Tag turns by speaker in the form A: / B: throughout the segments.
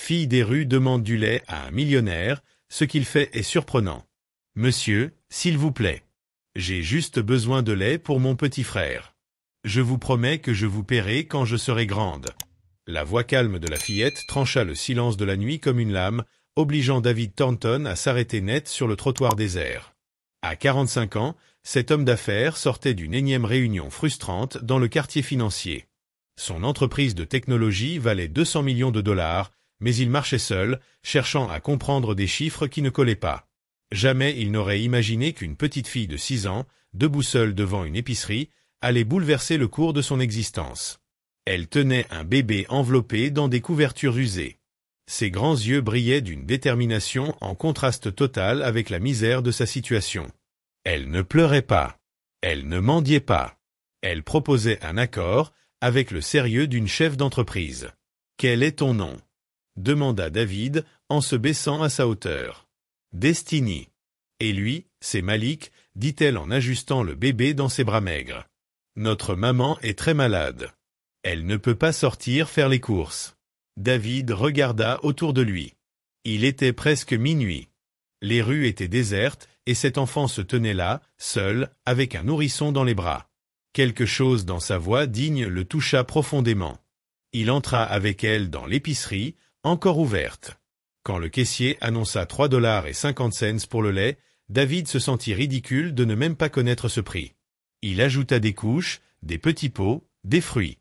A: fille des rues demande du lait à un millionnaire, ce qu'il fait est surprenant. Monsieur, s'il vous plaît. J'ai juste besoin de lait pour mon petit frère. Je vous promets que je vous paierai quand je serai grande. La voix calme de la fillette trancha le silence de la nuit comme une lame, obligeant David Thornton à s'arrêter net sur le trottoir désert. À 45 ans, cet homme d'affaires sortait d'une énième réunion frustrante dans le quartier financier. Son entreprise de technologie valait 200 millions de dollars, mais il marchait seul, cherchant à comprendre des chiffres qui ne collaient pas. Jamais il n'aurait imaginé qu'une petite fille de 6 ans, debout seule devant une épicerie, allait bouleverser le cours de son existence. Elle tenait un bébé enveloppé dans des couvertures usées. Ses grands yeux brillaient d'une détermination en contraste total avec la misère de sa situation. Elle ne pleurait pas. Elle ne mendiait pas. Elle proposait un accord, avec le sérieux d'une chef d'entreprise. « Quel est ton nom ?» demanda David, en se baissant à sa hauteur. « Destiny. »« Et lui, c'est Malik, » dit-elle en ajustant le bébé dans ses bras maigres. « Notre maman est très malade. Elle ne peut pas sortir faire les courses. » David regarda autour de lui. Il était presque minuit. Les rues étaient désertes, et cet enfant se tenait là, seul, avec un nourrisson dans les bras. Quelque chose dans sa voix digne le toucha profondément. Il entra avec elle dans l'épicerie, encore ouverte. Quand le caissier annonça 3,50 $ pour le lait, David se sentit ridicule de ne même pas connaître ce prix. Il ajouta des couches, des petits pots, des fruits.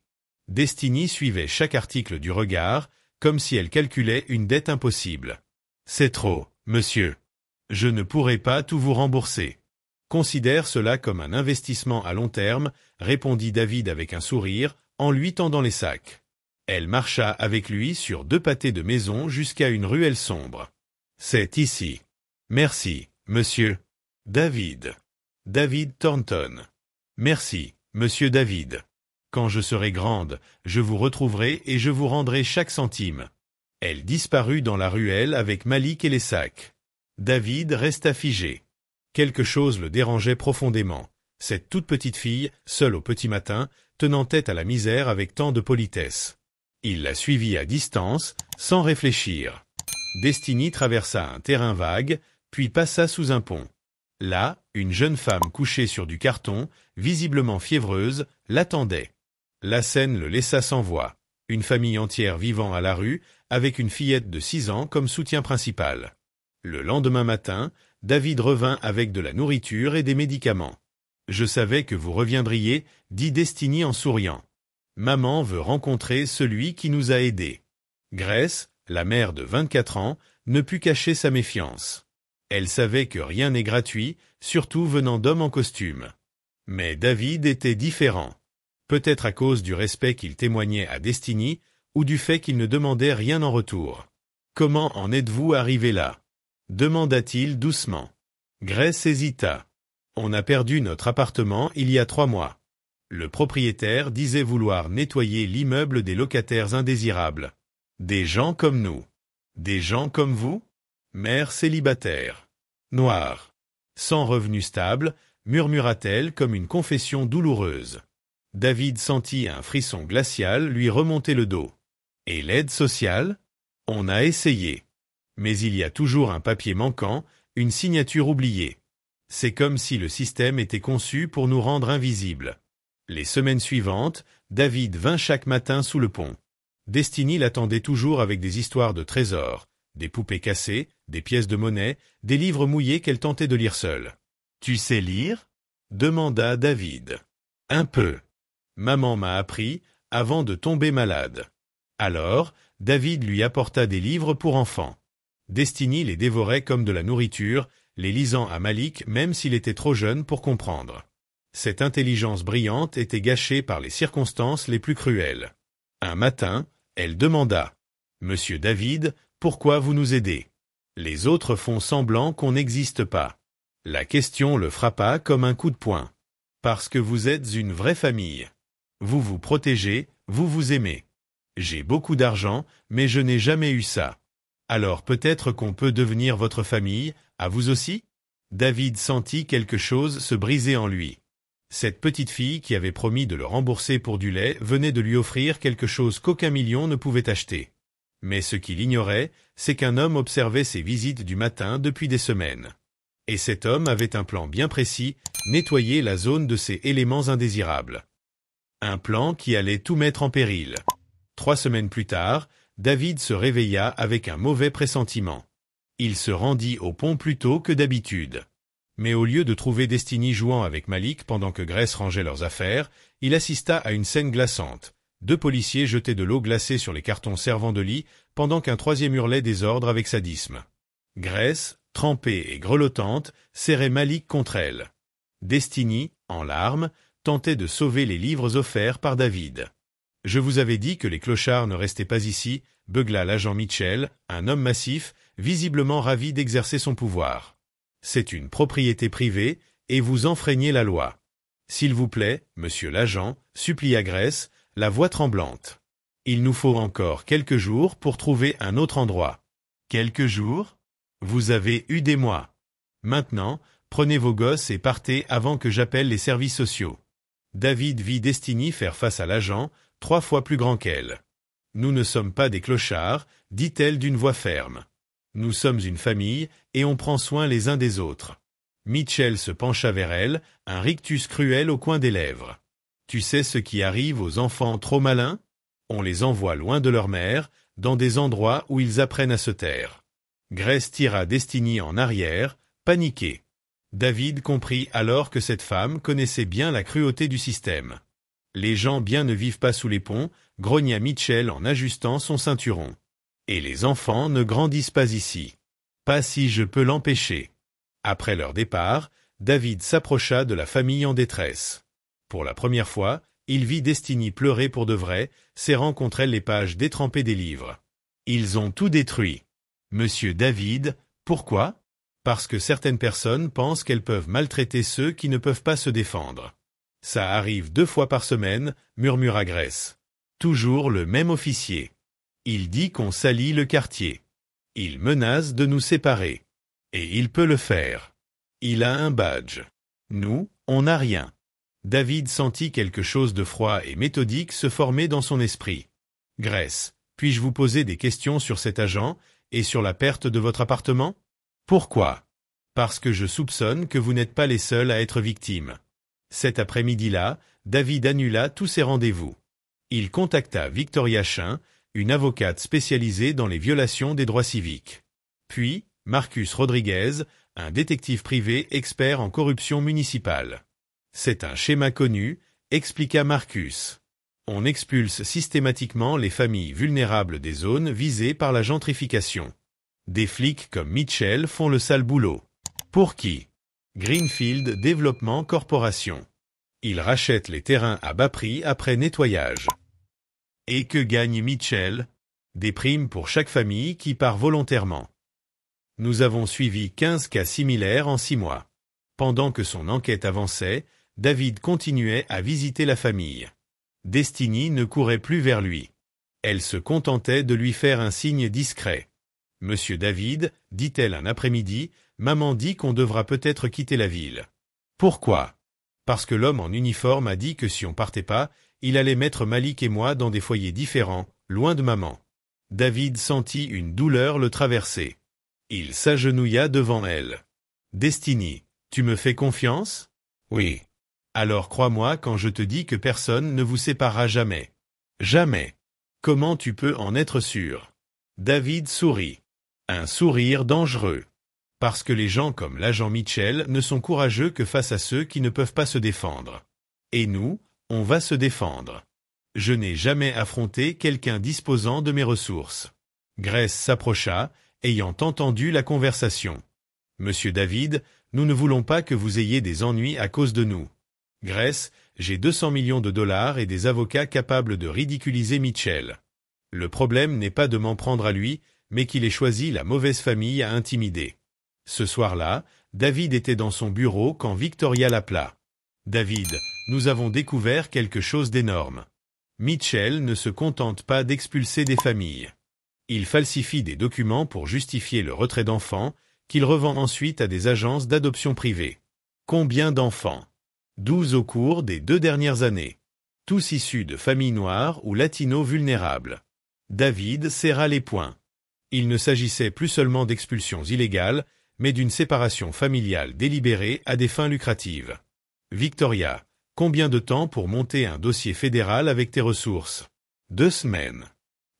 A: Destiny suivait chaque article du regard, comme si elle calculait une dette impossible. « C'est trop, monsieur. Je ne pourrai pas tout vous rembourser. Considère cela comme un investissement à long terme, » répondit David avec un sourire, en lui tendant les sacs. Elle marcha avec lui sur 2 pâtés de maison jusqu'à une ruelle sombre. « C'est ici. »« Merci, monsieur. »« David. »« David Thornton. »« Merci, monsieur David. Quand je serai grande, je vous retrouverai et je vous rendrai chaque centime. » Elle disparut dans la ruelle avec Malik et les sacs. David resta figé. Quelque chose le dérangeait profondément. Cette toute petite fille, seule au petit matin, tenant tête à la misère avec tant de politesse. Il la suivit à distance, sans réfléchir. Destiny traversa un terrain vague, puis passa sous un pont. Là, une jeune femme couchée sur du carton, visiblement fiévreuse, l'attendait. La scène le laissa sans voix. Une famille entière vivant à la rue, avec une fillette de 6 ans comme soutien principal. Le lendemain matin, David revint avec de la nourriture et des médicaments. « Je savais que vous reviendriez, » dit Destiny en souriant. « Maman veut rencontrer celui qui nous a aidés. » Grace, la mère de 24 ans, ne put cacher sa méfiance. Elle savait que rien n'est gratuit, surtout venant d'hommes en costume. Mais David était différent. Peut-être à cause du respect qu'il témoignait à Destiny, ou du fait qu'il ne demandait rien en retour. « Comment en êtes-vous arrivé là ?» demanda-t-il doucement. Grace hésita. « On a perdu notre appartement il y a 3 mois. Le propriétaire disait vouloir nettoyer l'immeuble des locataires indésirables. Des gens comme nous. Des gens comme vous? Mère célibataire. Noire. Sans revenu stable, murmura-t-elle comme une confession douloureuse. David sentit un frisson glacial lui remonter le dos. Et l'aide sociale? On a essayé. Mais il y a toujours un papier manquant, une signature oubliée. C'est comme si le système était conçu pour nous rendre invisibles. Les semaines suivantes, David vint chaque matin sous le pont. Destiny l'attendait toujours avec des histoires de trésors, des poupées cassées, des pièces de monnaie, des livres mouillés qu'elle tentait de lire seule. « Tu sais lire ?» demanda David. « Un peu. Maman m'a appris avant de tomber malade. » Alors, David lui apporta des livres pour enfants. Destiny les dévorait comme de la nourriture, les lisant à Malik même s'il était trop jeune pour comprendre. Cette intelligence brillante était gâchée par les circonstances les plus cruelles. Un matin, elle demanda « Monsieur David, pourquoi vous nous aidez? Les autres font semblant qu'on n'existe pas. » La question le frappa comme un coup de poing. « Parce que vous êtes une vraie famille. Vous vous protégez, vous vous aimez. J'ai beaucoup d'argent, mais je n'ai jamais eu ça. Alors peut-être qu'on peut devenir votre famille, à vous aussi ?» David sentit quelque chose se briser en lui. Cette petite fille qui avait promis de le rembourser pour du lait venait de lui offrir quelque chose qu'aucun million ne pouvait acheter. Mais ce qu'il ignorait, c'est qu'un homme observait ses visites du matin depuis des semaines. Et cet homme avait un plan bien précis, nettoyer la zone de ces éléments indésirables. Un plan qui allait tout mettre en péril. 3 semaines plus tard, David se réveilla avec un mauvais pressentiment. Il se rendit au pont plus tôt que d'habitude. Mais au lieu de trouver Destiny jouant avec Malik pendant que Grace rangeait leurs affaires, il assista à une scène glaçante. 2 policiers jetaient de l'eau glacée sur les cartons servant de lit, pendant qu'un troisième hurlait des ordres avec sadisme. Grace, trempée et grelottante, serrait Malik contre elle. Destiny, en larmes, tentait de sauver les livres offerts par David. « Je vous avais dit que les clochards ne restaient pas ici », beugla l'agent Mitchell, un homme massif, visiblement ravi d'exercer son pouvoir. « C'est une propriété privée, et vous enfreignez la loi. S'il vous plaît, monsieur l'agent, supplia Grace, la voix tremblante. Il nous faut encore quelques jours pour trouver un autre endroit. » « Quelques jours ? Vous avez eu des mois. Maintenant, prenez vos gosses et partez avant que j'appelle les services sociaux. » David vit Destiny faire face à l'agent, 3 fois plus grand qu'elle. « Nous ne sommes pas des clochards, dit-elle d'une voix ferme. Nous sommes une famille, et on prend soin les uns des autres. » Mitchell se pencha vers elle, un rictus cruel au coin des lèvres. « Tu sais ce qui arrive aux enfants trop malins ? On les envoie loin de leur mère, dans des endroits où ils apprennent à se taire. » Grace tira Destiny en arrière, paniquée. David comprit alors que cette femme connaissait bien la cruauté du système. « Les gens bien ne vivent pas sous les ponts », grogna Mitchell en ajustant son ceinturon. « Et les enfants ne grandissent pas ici. Pas si je peux l'empêcher. » Après leur départ, David s'approcha de la famille en détresse. Pour la première fois, il vit Destiny pleurer pour de vrai, serrant contre elle les pages détrempées des livres. « Ils ont tout détruit. »« Monsieur David, pourquoi ? » « Parce que certaines personnes pensent qu'elles peuvent maltraiter ceux qui ne peuvent pas se défendre. »« Ça arrive 2 fois par semaine, » murmura Grace. « Toujours le même officier. Il dit qu'on salit le quartier. Il menace de nous séparer. Et il peut le faire. Il a un badge. Nous, on n'a rien. » David sentit quelque chose de froid et méthodique se former dans son esprit. « Grace, puis-je vous poser des questions sur cet agent et sur la perte de votre appartement ? » « Pourquoi ? » ?»« Parce que je soupçonne que vous n'êtes pas les seuls à être victimes. » Cet après-midi-là, David annula tous ses rendez-vous. Il contacta Victoria Chain, une avocate spécialisée dans les violations des droits civiques. Puis, Marcus Rodriguez, un détective privé expert en corruption municipale. « C'est un schéma connu, » expliqua Marcus. « On expulse systématiquement les familles vulnérables des zones visées par la gentrification. Des flics comme Mitchell font le sale boulot. Pour qui ? Greenfield Development Corporation. Ils rachètent les terrains à bas prix après nettoyage. Et que gagne Mitchell ? Des primes pour chaque famille qui part volontairement. Nous avons suivi 15 cas similaires en 6 mois. Pendant que son enquête avançait, David continuait à visiter la famille. Destiny ne courait plus vers lui. Elle se contentait de lui faire un signe discret. « Monsieur David, dit-elle un après-midi, maman dit qu'on devra peut-être quitter la ville. »« Pourquoi ? » ?»« Parce que l'homme en uniforme a dit que si on partait pas, il allait mettre Malik et moi dans des foyers différents, loin de maman. » David sentit une douleur le traverser. Il s'agenouilla devant elle. « Destiny, tu me fais confiance ? » ?»« Oui. »« Alors crois-moi quand je te dis que personne ne vous séparera jamais. »« Jamais. Comment tu peux en être sûr ? » David sourit. Un sourire dangereux. Parce que les gens comme l'agent Mitchell ne sont courageux que face à ceux qui ne peuvent pas se défendre. Et nous, on va se défendre. Je n'ai jamais affronté quelqu'un disposant de mes ressources. Grace s'approcha, ayant entendu la conversation. « Monsieur David, nous ne voulons pas que vous ayez des ennuis à cause de nous. Grace, j'ai 200 millions de dollars et des avocats capables de ridiculiser Mitchell. Le problème n'est pas de m'en prendre à lui, mais qu'il ait choisi la mauvaise famille à intimider. » Ce soir-là, David était dans son bureau quand Victoria l'appela. « David, nous avons découvert quelque chose d'énorme. Mitchell ne se contente pas d'expulser des familles. Il falsifie des documents pour justifier le retrait d'enfants, qu'il revend ensuite à des agences d'adoption privées. Combien d'enfants ? 12 au cours des 2 dernières années. Tous issus de familles noires ou latinos vulnérables. David serra les poings. Il ne s'agissait plus seulement d'expulsions illégales, mais d'une séparation familiale délibérée à des fins lucratives. Victoria, combien de temps pour monter un dossier fédéral avec tes ressources? 2 semaines.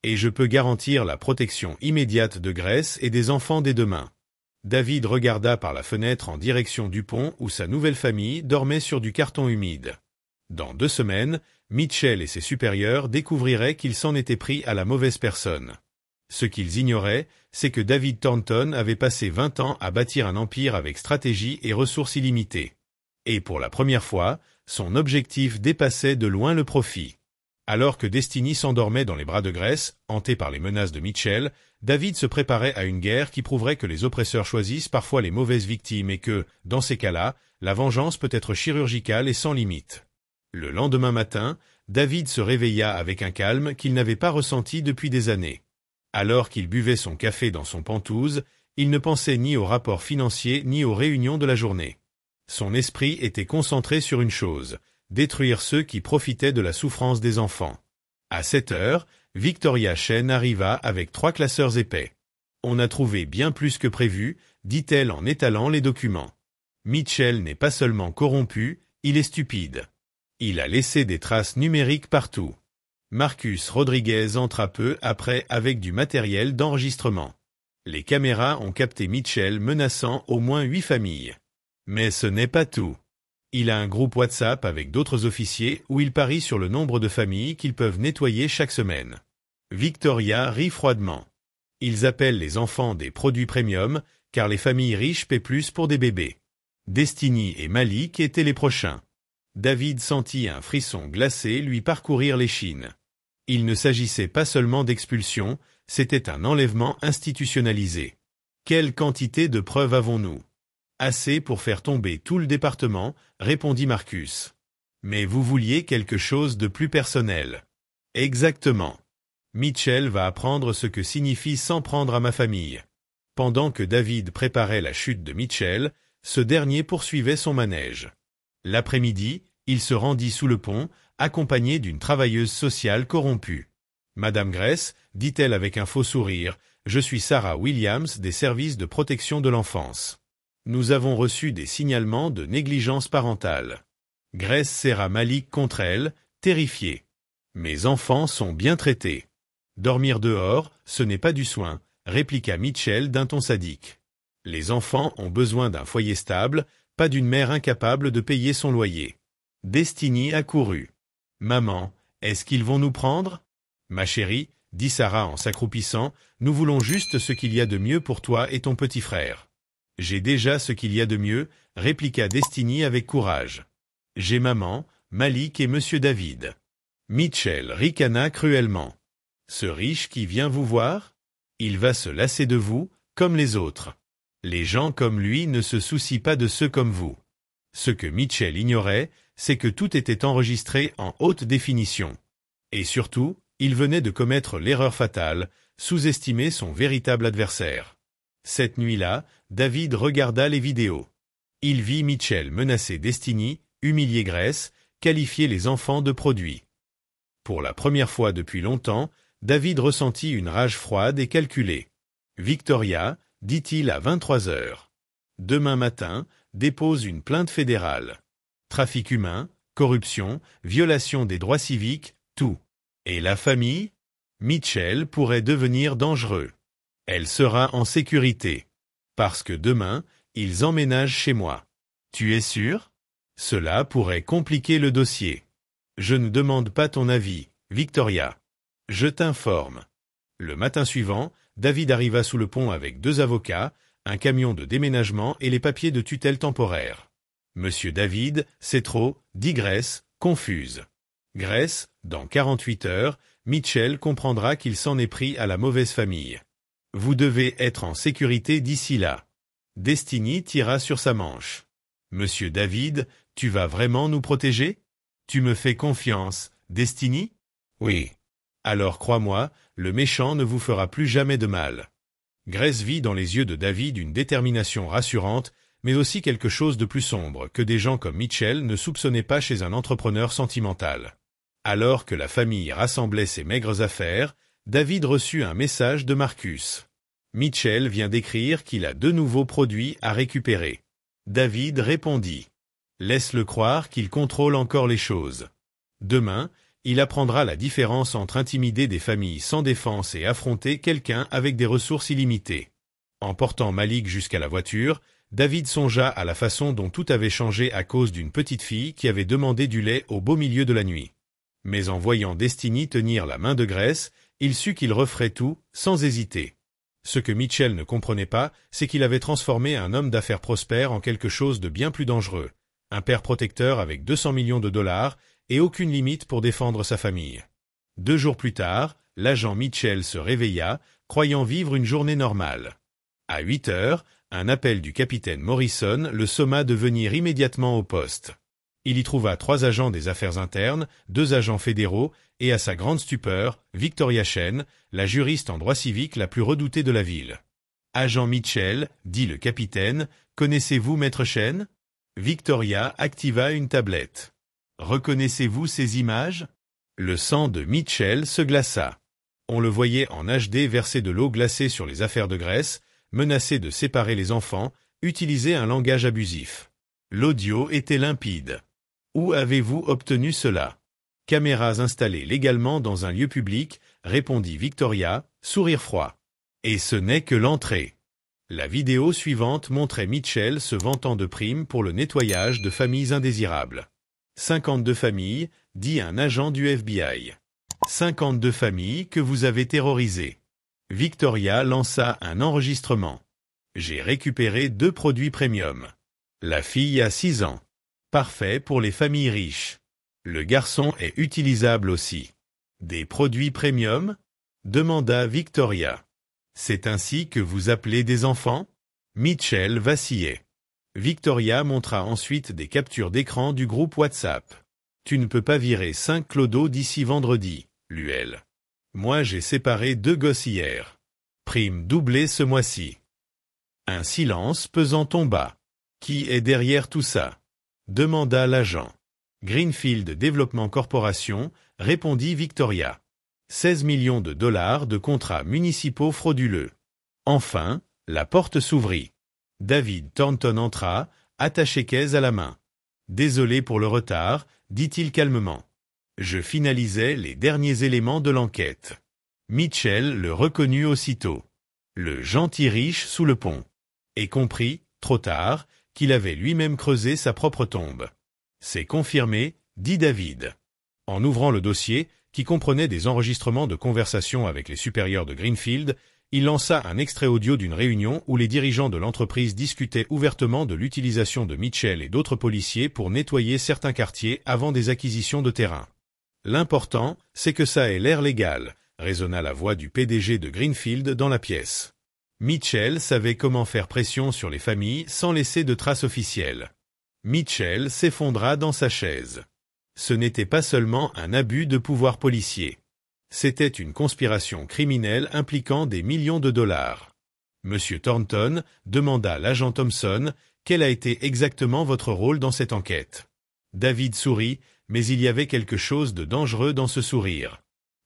A: Et je peux garantir la protection immédiate de Grace et des enfants dès demain. David regarda par la fenêtre en direction du pont où sa nouvelle famille dormait sur du carton humide. Dans 2 semaines, Mitchell et ses supérieurs découvriraient qu'ils s'en étaient pris à la mauvaise personne. Ce qu'ils ignoraient, c'est que David Thornton avait passé 20 ans à bâtir un empire avec stratégie et ressources illimitées. Et pour la première fois, son objectif dépassait de loin le profit. Alors que Destiny s'endormait dans les bras de Grace, hanté par les menaces de Mitchell, David se préparait à une guerre qui prouverait que les oppresseurs choisissent parfois les mauvaises victimes et que, dans ces cas-là, la vengeance peut être chirurgicale et sans limite. Le lendemain matin, David se réveilla avec un calme qu'il n'avait pas ressenti depuis des années. Alors qu'il buvait son café dans son Pantouse, il ne pensait ni aux rapports financiers ni aux réunions de la journée. Son esprit était concentré sur une chose: détruire ceux qui profitaient de la souffrance des enfants. À 7 heures, Victoria Chen arriva avec 3 classeurs épais. « On a trouvé bien plus que prévu », dit-elle en étalant les documents. Mitchell n'est pas seulement corrompu, il est stupide. Il a laissé des traces numériques partout. Marcus Rodriguez entra peu après avec du matériel d'enregistrement. Les caméras ont capté Mitchell menaçant au moins 8 familles. Mais ce n'est pas tout. Il a un groupe WhatsApp avec d'autres officiers où il parie sur le nombre de familles qu'ils peuvent nettoyer chaque semaine. Victoria rit froidement. Ils appellent les enfants des produits premium, car les familles riches paient plus pour des bébés. Destiny et Malik étaient les prochains. David sentit un frisson glacé lui parcourir l'échine. Il ne s'agissait pas seulement d'expulsion, c'était un enlèvement institutionnalisé. Quelle quantité de preuves avons-nous? Assez pour faire tomber tout le département, répondit Marcus. Mais vous vouliez quelque chose de plus personnel. Exactement. Mitchell va apprendre ce que signifie s'en prendre à ma famille. Pendant que David préparait la chute de Mitchell, ce dernier poursuivait son manège. L'après-midi, il se rendit sous le pont, accompagné d'une travailleuse sociale corrompue. « Madame Grace, dit-elle avec un faux sourire, je suis Sarah Williams des services de protection de l'enfance. Nous avons reçu des signalements de négligence parentale. » Grace serra Malik contre elle, terrifiée. « Mes enfants sont bien traités. »« Dormir dehors, ce n'est pas du soin, » répliqua Mitchell d'un ton sadique. « Les enfants ont besoin d'un foyer stable, pas d'une mère incapable de payer son loyer. » Destiny accourut. « Maman, est-ce qu'ils vont nous prendre? »« Ma chérie, » dit Sarah en s'accroupissant, « nous voulons juste ce qu'il y a de mieux pour toi et ton petit frère. »« J'ai déjà ce qu'il y a de mieux, » répliqua Destiny avec courage. « J'ai maman, Malik et Monsieur David. » Mitchell ricana cruellement. « Ce riche qui vient vous voir? Il va se lasser de vous, comme les autres. Les gens comme lui ne se soucient pas de ceux comme vous. » Ce que Mitchell ignorait, c'est que tout était enregistré en haute définition. Et surtout, il venait de commettre l'erreur fatale, sous-estimer son véritable adversaire. Cette nuit-là, David regarda les vidéos. Il vit Mitchell menacer Destiny, humilier Grace, qualifier les enfants de produits. Pour la première fois depuis longtemps, David ressentit une rage froide et calculée. « Victoria, » dit-il à 23 heures. « Demain matin, dépose une plainte fédérale. Trafic humain, corruption, violation des droits civiques, tout. Et la famille? Mitchell pourrait devenir dangereux. Elle sera en sécurité. Parce que demain, ils emménagent chez moi. Tu es sûr? Cela pourrait compliquer le dossier. Je ne demande pas ton avis, Victoria. Je t'informe. » Le matin suivant, David arriva sous le pont avec 2 avocats, un camion de déménagement et les papiers de tutelle temporaire. « Monsieur David, c'est trop, » dit Grace, confuse. Grace, dans 48 heures, Mitchell comprendra qu'il s'en est pris à la mauvaise famille. Vous devez être en sécurité d'ici là. Destiny tira sur sa manche. « Monsieur David, tu vas vraiment nous protéger? Tu me fais confiance, Destiny? » « Oui. » « Alors crois-moi, le méchant ne vous fera plus jamais de mal. » Grace vit dans les yeux de David une détermination rassurante, mais aussi quelque chose de plus sombre que des gens comme Mitchell ne soupçonnaient pas chez un entrepreneur sentimental. Alors que la famille rassemblait ses maigres affaires, David reçut un message de Marcus. Mitchell vient d'écrire qu'il a 2 nouveaux produits à récupérer. David répondit. Laisse-le croire qu'il contrôle encore les choses. Demain, il apprendra la différence entre intimider des familles sans défense et affronter quelqu'un avec des ressources illimitées. En portant Malik jusqu'à la voiture, David songea à la façon dont tout avait changé à cause d'une petite fille qui avait demandé du lait au beau milieu de la nuit. Mais en voyant Destiny tenir la main de Grace, il sut qu'il referait tout, sans hésiter. Ce que Mitchell ne comprenait pas, c'est qu'il avait transformé un homme d'affaires prospère en quelque chose de bien plus dangereux. Un père protecteur avec 200 millions de dollars et aucune limite pour défendre sa famille. 2 jours plus tard, l'agent Mitchell se réveilla, croyant vivre une journée normale. À 8 heures, un appel du capitaine Morrison le somma de venir immédiatement au poste. Il y trouva 3 agents des affaires internes, 2 agents fédéraux, et à sa grande stupeur, Victoria Chen, la juriste en droit civique la plus redoutée de la ville. « Agent Mitchell, dit le capitaine, connaissez-vous Maître Chen ?» Victoria activa une tablette. « Reconnaissez-vous ces images ?» Le sang de Mitchell se glaça. On le voyait en HD verser de l'eau glacée sur les affaires de Grace, menacer de séparer les enfants, utiliser un langage abusif. L'audio était limpide. Où avez-vous obtenu cela? Caméras installées légalement dans un lieu public, répondit Victoria, sourire froid. Et ce n'est que l'entrée. La vidéo suivante montrait Mitchell se vantant de primes pour le nettoyage de familles indésirables. 52 familles, dit un agent du FBI. 52 familles que vous avez terrorisées. Victoria lança un enregistrement. J'ai récupéré 2 produits premium. La fille a 6 ans. Parfait pour les familles riches. Le garçon est utilisable aussi. Des produits premium? Demanda Victoria. C'est ainsi que vous appelez des enfants? Mitchell vacillait. Victoria montra ensuite des captures d'écran du groupe WhatsApp. Tu ne peux pas virer 5 clodos d'ici vendredi, Luel. Moi j'ai séparé 2 gosses hier. Prime doublée ce mois-ci. Un silence pesant tomba. Qui est derrière tout ça? Demanda l'agent. Greenfield Development Corporation, répondit Victoria. 16 millions de dollars de contrats municipaux frauduleux. Enfin, la porte s'ouvrit. David Thornton entra, attaché-caisse à la main. Désolé pour le retard, dit-il calmement. Je finalisais les derniers éléments de l'enquête. Mitchell le reconnut aussitôt. Le gentil riche sous le pont. Et comprit, trop tard, qu'il avait lui-même creusé sa propre tombe. C'est confirmé, dit David. En ouvrant le dossier, qui comprenait des enregistrements de conversations avec les supérieurs de Greenfield, il lança un extrait audio d'une réunion où les dirigeants de l'entreprise discutaient ouvertement de l'utilisation de Mitchell et d'autres policiers pour nettoyer certains quartiers avant des acquisitions de terrain. L'important, c'est que ça ait l'air légal, résonna la voix du PDG de Greenfield dans la pièce. Mitchell savait comment faire pression sur les familles sans laisser de traces officielles. Mitchell s'effondra dans sa chaise. Ce n'était pas seulement un abus de pouvoir policier. C'était une conspiration criminelle impliquant des millions de dollars. Monsieur Thornton, demanda l'agent Thompson, quel a été exactement votre rôle dans cette enquête? David sourit, mais il y avait quelque chose de dangereux dans ce sourire.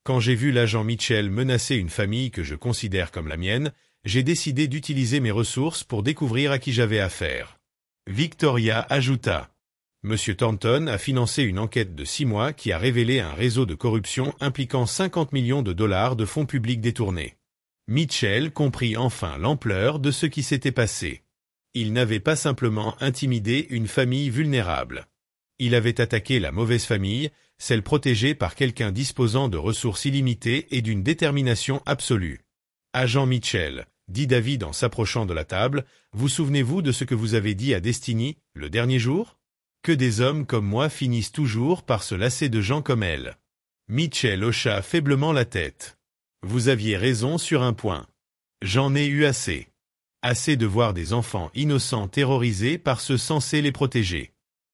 A: Quand j'ai vu l'agent Mitchell menacer une famille que je considère comme la mienne, j'ai décidé d'utiliser mes ressources pour découvrir à qui j'avais affaire. Victoria ajouta. Monsieur Thornton a financé une enquête de 6 mois qui a révélé un réseau de corruption impliquant 50 millions de dollars de fonds publics détournés. Mitchell comprit enfin l'ampleur de ce qui s'était passé. Il n'avait pas simplement intimidé une famille vulnérable. Il avait attaqué la mauvaise famille, celle protégée par quelqu'un disposant de ressources illimitées et d'une détermination absolue. Agent Mitchell, dit David en s'approchant de la table, vous souvenez-vous de ce que vous avez dit à Destiny, le dernier jour? Que des hommes comme moi finissent toujours par se lasser de gens comme elle. Mitchell hocha faiblement la tête. Vous aviez raison sur un point. J'en ai eu assez. Assez de voir des enfants innocents terrorisés par ceux censés les protéger.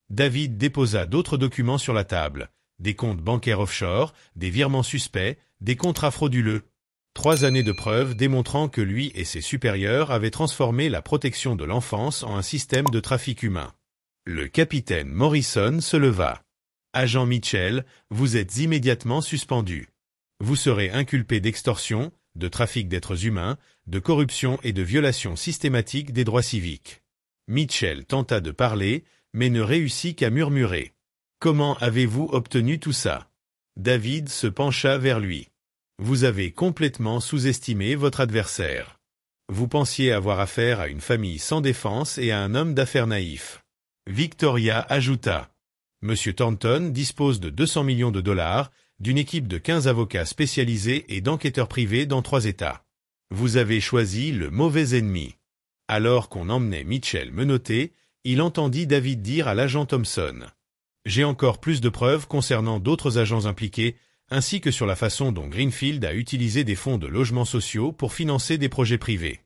A: David déposa d'autres documents sur la table. Des comptes bancaires offshore, des virements suspects, des contrats frauduleux. 3 années de preuves démontrant que lui et ses supérieurs avaient transformé la protection de l'enfance en un système de trafic humain. Le capitaine Morrison se leva. Agent Mitchell, vous êtes immédiatement suspendu. Vous serez inculpé d'extorsion, de trafic d'êtres humains, de corruption et de violation systématique des droits civiques. Mitchell tenta de parler, mais ne réussit qu'à murmurer. Comment avez-vous obtenu tout ça? David se pencha vers lui. Vous avez complètement sous-estimé votre adversaire. Vous pensiez avoir affaire à une famille sans défense et à un homme d'affaires naïf. Victoria ajouta. Monsieur Thornton dispose de 200 millions de dollars, d'une équipe de 15 avocats spécialisés et d'enquêteurs privés dans 3 États. Vous avez choisi le mauvais ennemi. Alors qu'on emmenait Mitchell menotté, il entendit David dire à l'agent Thompson. J'ai encore plus de preuves concernant d'autres agents impliqués, ainsi que sur la façon dont Greenfield a utilisé des fonds de logements sociaux pour financer des projets privés.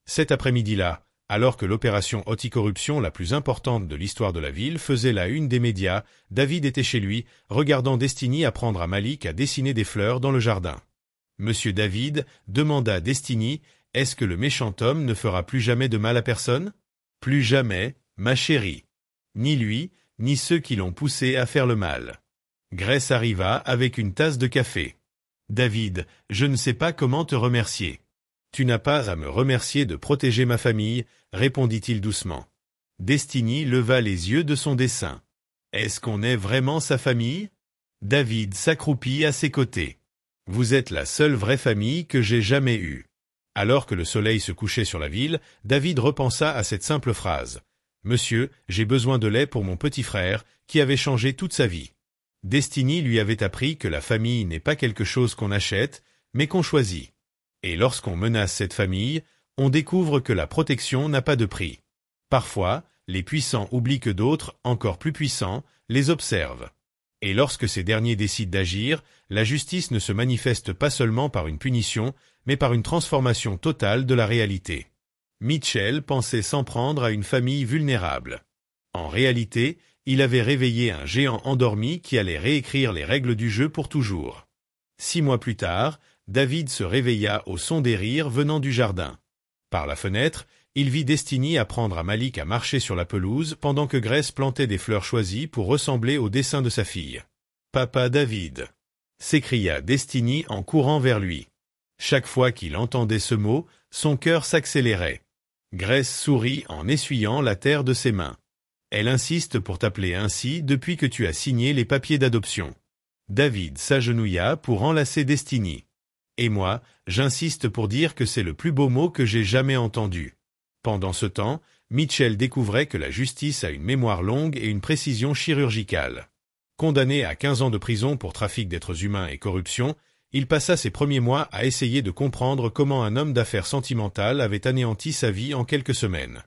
A: Cet après-midi-là, alors que l'opération anticorruption la plus importante de l'histoire de la ville faisait la une des médias, David était chez lui, regardant Destiny apprendre à Malik à dessiner des fleurs dans le jardin. Monsieur David, demanda Destiny, est-ce que le méchant homme ne fera plus jamais de mal à personne? Plus jamais, ma chérie. Ni lui, ni ceux qui l'ont poussé à faire le mal. Grace arriva avec une tasse de café. David, je ne sais pas comment te remercier. Tu n'as pas à me remercier de protéger ma famille, répondit-il doucement. Destiny leva les yeux de son dessin. Est-ce qu'on est vraiment sa famille? David s'accroupit à ses côtés. Vous êtes la seule vraie famille que j'ai jamais eue. Alors que le soleil se couchait sur la ville, David repensa à cette simple phrase. Monsieur, j'ai besoin de lait pour mon petit frère, qui avait changé toute sa vie. Destiny lui avait appris que la famille n'est pas quelque chose qu'on achète, mais qu'on choisit. Et lorsqu'on menace cette famille, on découvre que la protection n'a pas de prix. Parfois, les puissants oublient que d'autres, encore plus puissants, les observent. Et lorsque ces derniers décident d'agir, la justice ne se manifeste pas seulement par une punition, mais par une transformation totale de la réalité. Mitchell pensait s'en prendre à une famille vulnérable. En réalité, il avait réveillé un géant endormi qui allait réécrire les règles du jeu pour toujours. 6 mois plus tard, David se réveilla au son des rires venant du jardin. Par la fenêtre, il vit Destiny apprendre à Malik à marcher sur la pelouse pendant que Grace plantait des fleurs choisies pour ressembler au dessin de sa fille. « Papa David !» s'écria Destiny en courant vers lui. Chaque fois qu'il entendait ce mot, son cœur s'accélérait. Grace sourit en essuyant la terre de ses mains. Elle insiste pour t'appeler ainsi depuis que tu as signé les papiers d'adoption. David s'agenouilla pour enlacer Destiny. Et moi, j'insiste pour dire que c'est le plus beau mot que j'ai jamais entendu. Pendant ce temps, Mitchell découvrait que la justice a une mémoire longue et une précision chirurgicale. Condamné à 15 ans de prison pour trafic d'êtres humains et corruption, il passa ses premiers mois à essayer de comprendre comment un homme d'affaires sentimental avait anéanti sa vie en quelques semaines.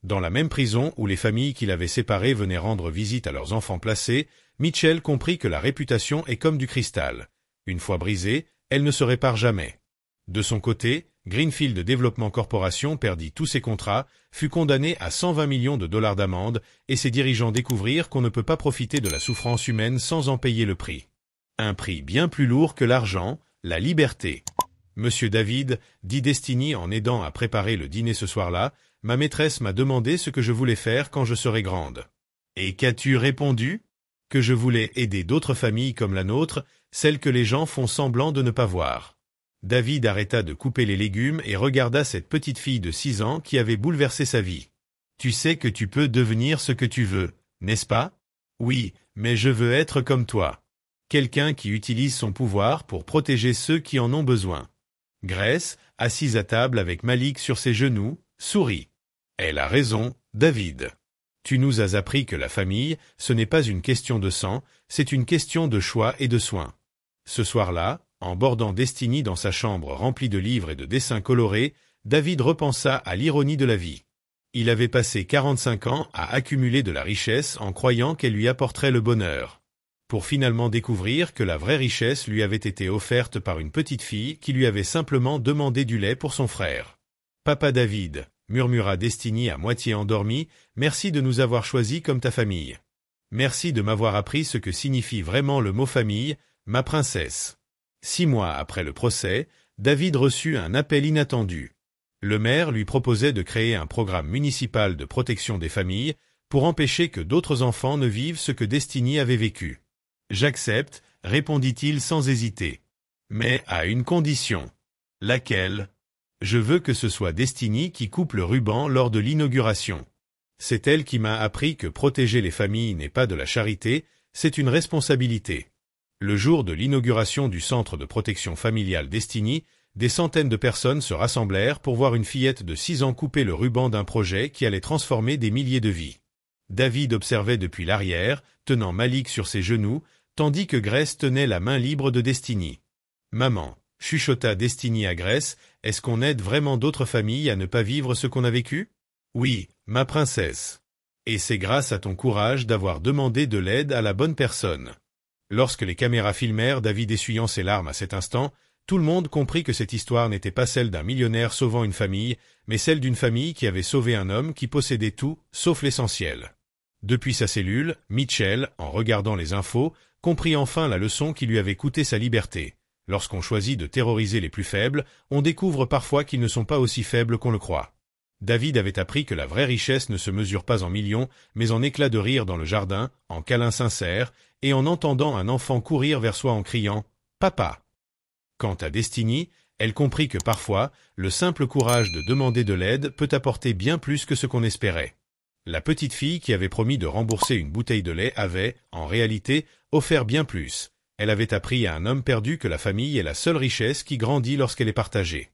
A: Dans la même prison où les familles qu'il avait séparées venaient rendre visite à leurs enfants placés, Mitchell comprit que la réputation est comme du cristal. Une fois brisée, elle ne se répare jamais. De son côté, Greenfield Development Corporation perdit tous ses contrats, fut condamné à 120 millions de dollars d'amende et ses dirigeants découvrirent qu'on ne peut pas profiter de la souffrance humaine sans en payer le prix. Un prix bien plus lourd que l'argent, la liberté. Monsieur David, dit Destiny en aidant à préparer le dîner ce soir-là, ma maîtresse m'a demandé ce que je voulais faire quand je serai grande. Et qu'as-tu répondu? Que je voulais aider d'autres familles comme la nôtre, celles que les gens font semblant de ne pas voir. David arrêta de couper les légumes et regarda cette petite fille de 6 ans qui avait bouleversé sa vie. Tu sais que tu peux devenir ce que tu veux, n'est-ce pas? Oui, mais je veux être comme toi. Quelqu'un qui utilise son pouvoir pour protéger ceux qui en ont besoin. Grace, assise à table avec Malik sur ses genoux, sourit. Elle a raison, David. Tu nous as appris que la famille, ce n'est pas une question de sang, c'est une question de choix et de soins. Ce soir-là, en bordant Destiny dans sa chambre remplie de livres et de dessins colorés, David repensa à l'ironie de la vie. Il avait passé 45 ans à accumuler de la richesse en croyant qu'elle lui apporterait le bonheur. Pour finalement découvrir que la vraie richesse lui avait été offerte par une petite fille qui lui avait simplement demandé du lait pour son frère. « Papa David », murmura Destiny à moitié endormi, « merci de nous avoir choisis comme ta famille. Merci de m'avoir appris ce que signifie vraiment le mot famille, ma princesse. » 6 mois après le procès, David reçut un appel inattendu. Le maire lui proposait de créer un programme municipal de protection des familles pour empêcher que d'autres enfants ne vivent ce que Destiny avait vécu. « J'accepte », répondit-il sans hésiter. Mais à une condition. Laquelle? Je veux que ce soit Destiny qui coupe le ruban lors de l'inauguration. C'est elle qui m'a appris que protéger les familles n'est pas de la charité, c'est une responsabilité. Le jour de l'inauguration du centre de protection familiale Destiny, des centaines de personnes se rassemblèrent pour voir une fillette de 6 ans couper le ruban d'un projet qui allait transformer des milliers de vies. David observait depuis l'arrière, tenant Malik sur ses genoux, tandis que Grace tenait la main libre de Destiny. « Maman », chuchota Destiny à Grace, « est-ce qu'on aide vraiment d'autres familles à ne pas vivre ce qu'on a vécu? » « Oui, ma princesse. Et c'est grâce à ton courage d'avoir demandé de l'aide à la bonne personne. » Lorsque les caméras filmèrent David essuyant ses larmes à cet instant, tout le monde comprit que cette histoire n'était pas celle d'un millionnaire sauvant une famille, mais celle d'une famille qui avait sauvé un homme qui possédait tout, sauf l'essentiel. Depuis sa cellule, Mitchell, en regardant les infos, comprit enfin la leçon qui lui avait coûté sa liberté. Lorsqu'on choisit de terroriser les plus faibles, on découvre parfois qu'ils ne sont pas aussi faibles qu'on le croit. David avait appris que la vraie richesse ne se mesure pas en millions, mais en éclats de rire dans le jardin, en câlins sincères, et en entendant un enfant courir vers soi en criant « Papa !» Quant à Destiny, elle comprit que parfois, le simple courage de demander de l'aide peut apporter bien plus que ce qu'on espérait. La petite fille qui avait promis de rembourser une bouteille de lait avait, en réalité, offert bien plus. Elle avait appris à un homme perdu que la famille est la seule richesse qui grandit lorsqu'elle est partagée.